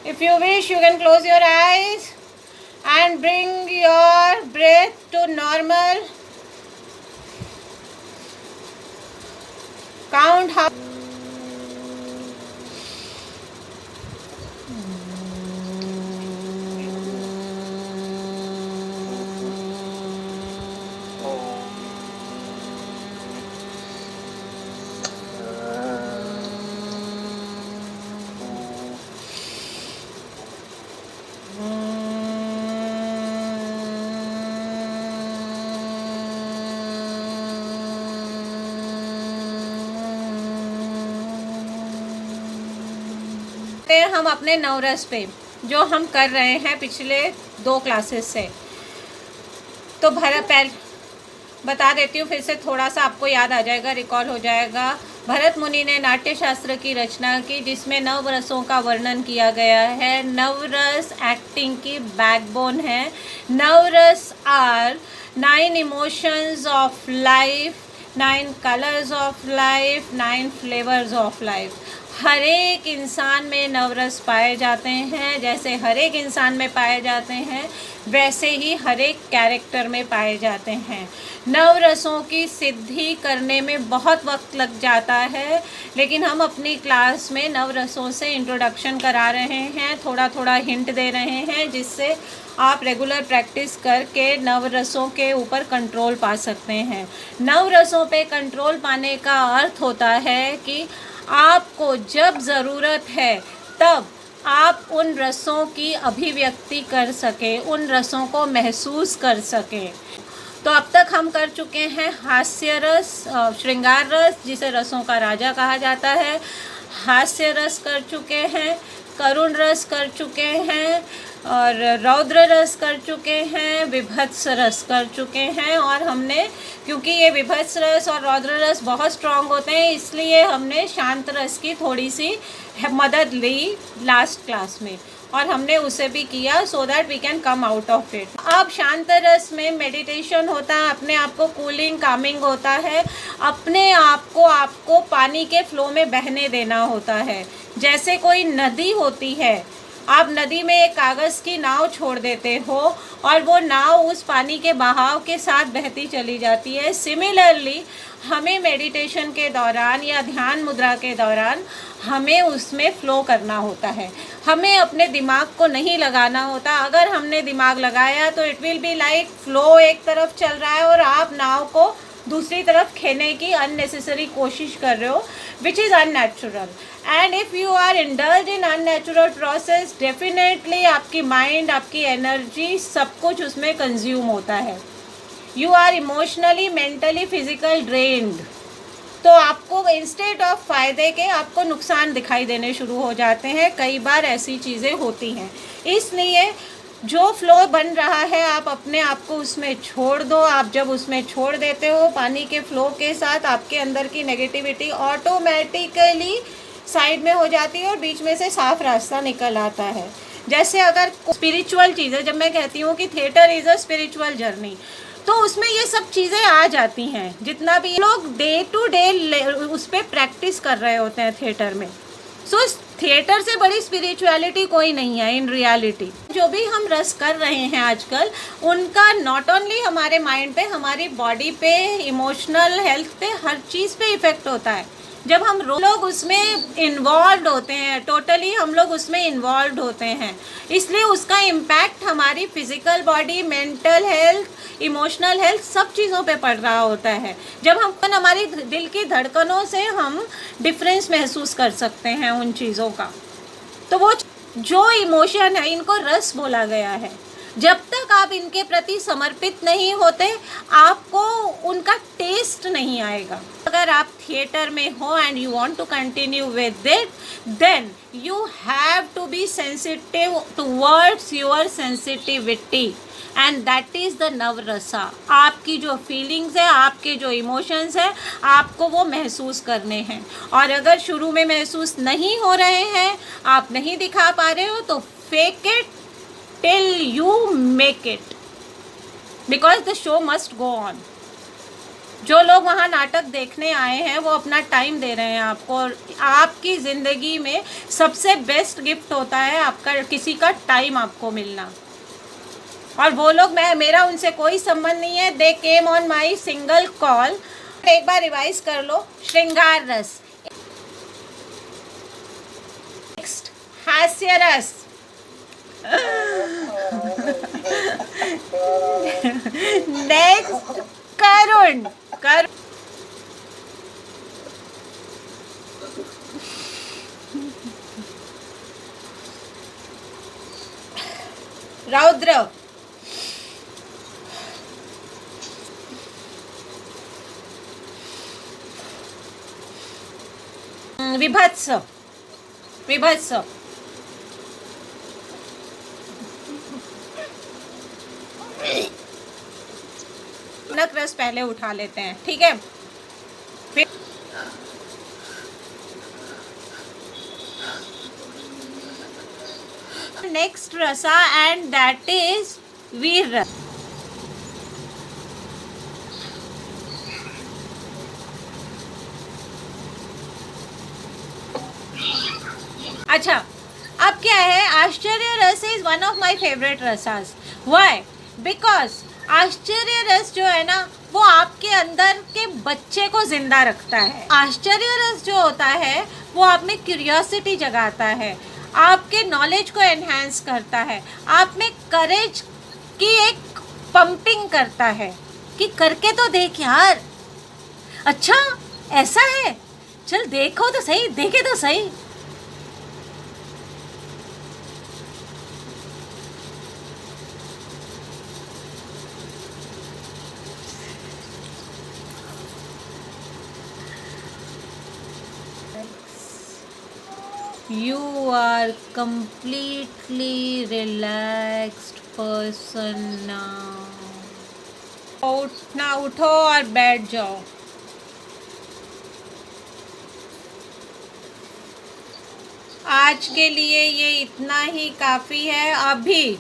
If you wish, you can close your eyes and bring your breath to normal. Count how. हम अपने नवरस पे जो हम कर रहे हैं पिछले 2 क्लासेस से, तो बता देती हूँ फिर से, थोड़ा सा आपको याद आ जाएगा, रिकॉल हो जाएगा। भरत मुनि ने नाट्य शास्त्र की रचना की जिसमें नवरसों का वर्णन किया गया है। नवरस एक्टिंग की बैकबोन है। Navras are 9 emotions of life, 9 colours of life, 9 flavours of life. हर एक इंसान में नवरस पाए जाते हैं। जैसे हर एक इंसान में पाए जाते हैं वैसे ही हर एक कैरेक्टर में पाए जाते हैं। नवरसों की सिद्धि करने में बहुत वक्त लग जाता है, लेकिन हम अपनी क्लास में नवरसों से इंट्रोडक्शन करा रहे हैं, थोड़ा थोड़ा हिंट दे रहे हैं जिससे आप रेगुलर प्रैक्टिस करके नवरसों के ऊपर कंट्रोल पा सकते हैं। नवरसों पे कंट्रोल पाने का अर्थ होता है कि आपको जब ज़रूरत है तब आप उन रसों की अभिव्यक्ति कर सकें, उन रसों को महसूस कर सकें। तो अब तक हम कर चुके हैं हास्य रस, श्रृंगार रस जिसे रसों का राजा कहा जाता है, हास्य रस कर चुके हैं, करुण रस कर चुके हैं, और रौद्र रस कर चुके हैं, विभत्स रस कर चुके हैं। और हमने, क्योंकि ये विभत्स रस और रौद्र रस बहुत स्ट्रांग होते हैं, इसलिए हमने शांत रस की थोड़ी सी मदद ली लास्ट क्लास में, और हमने उसे भी किया so that we can come out of it. अब शांत रस में मेडिटेशन होता है, अपने आप को कूलिंग कामिंग होता है, अपने आप को आपको पानी के फ्लो में बहने देना होता है। जैसे कोई नदी होती है, आप नदी में एक कागज़ की नाव छोड़ देते हो और वो नाव उस पानी के बहाव के साथ बहती चली जाती है। सिमिलरली हमें मेडिटेशन के दौरान या ध्यान मुद्रा के दौरान हमें उसमें फ़्लो करना होता है। हमें अपने दिमाग को नहीं लगाना होता। अगर हमने दिमाग लगाया तो it will be like flow एक तरफ चल रहा है और आप नाव को दूसरी तरफ खेने की अननेसेसरी कोशिश कर रहे हो, which is unnatural. And if you are indulge in unnatural process, definitely आपकी माइंड, आपकी एनर्जी, सब कुछ उसमें कंज्यूम होता है। You are emotionally, mentally, physical drained. तो आपको इंस्टेड ऑफ फ़ायदे के आपको नुकसान दिखाई देने शुरू हो जाते हैं। कई बार ऐसी चीज़ें होती हैं। इसलिए जो फ्लो बन रहा है आप अपने आप को उसमें छोड़ दो। आप जब उसमें छोड़ देते हो पानी के फ्लो के साथ, आपके अंदर की नेगेटिविटी ऑटोमेटिकली साइड में हो जाती है और बीच में से साफ रास्ता निकल आता है। जैसे अगर स्पिरिचुअल चीज़ें, जब मैं कहती हूँ कि theatre is a spiritual journey, तो उसमें ये सब चीज़ें आ जाती हैं। जितना भी लोग डे टू डे उस पर प्रैक्टिस कर रहे होते हैं थिएटर में। सो थिएटर से बड़ी स्पिरिचुअलिटी कोई नहीं है इन रियलिटी। जो भी हम रस कर रहे हैं आजकल, उनका नॉट ओनली हमारे माइंड पे, हमारी बॉडी पे, इमोशनल हेल्थ पे, हर चीज़ पे इफ़ेक्ट होता है। जब हम लोग उसमें इन्वॉल्व होते हैं, टोटली हम लोग उसमें इन्वॉल्व होते हैं, इसलिए उसका इम्पैक्ट हमारी physical body, mental health, emotional health, सब चीज़ों पे पड़ रहा होता है। जब हम हमारी दिल की धड़कनों से हम डिफरेंस महसूस कर सकते हैं उन चीज़ों का। तो वो जो इमोशन है, इनको रस बोला गया है। जब तक आप इनके प्रति समर्पित नहीं होते, आपको उनका टेस्ट नहीं आएगा। अगर आप थिएटर में हो and you want to continue with it, then you have to be sensitive towards your sensitivity, and that is the navarasa. आपकी जो फीलिंग्स है, आपके जो इमोशंस है, आपको वो महसूस करने हैं। और अगर शुरू में महसूस नहीं हो रहे हैं, आप नहीं दिखा पा रहे हो, तो fake it till you make it, because the show must go on. जो लोग वहाँ नाटक देखने आए हैं वो अपना टाइम दे रहे हैं आपको, और आपकी ज़िंदगी में सबसे बेस्ट गिफ्ट होता है आपका किसी का टाइम आपको मिलना। और वो लोग, मेरा उनसे कोई संबंध नहीं है, they came on my single call. एक बार रिवाइज कर लो, श्रृंगार रस, नेक्स्ट हास्य रस, नेक्स्ट करुण, रौद्र, विभत्स, विभत्स, नक रस पहले उठा लेते हैं, ठीक है। फिर नेक्स्ट रसा एंड दैट इज वीर रस। अच्छा, अब क्या है, आश्चर्य रस is one of my favourite rasas. Why? Because आश्चर्य रस जो है ना वो आपके अंदर के बच्चे को जिंदा रखता है। आश्चर्य रस जो होता है वो आप में क्यूरियोसिटी जगाता है, आपके नॉलेज को एनहांस करता है, आप में करेज की एक पंपिंग करता है कि करके तो देख यार, अच्छा ऐसा है, चल देखो तो सही, देखे तो सही। You are completely relaxed person now. उठना, उठो और बैठ जाओ। आज के लिए ये इतना ही काफ़ी है। अभी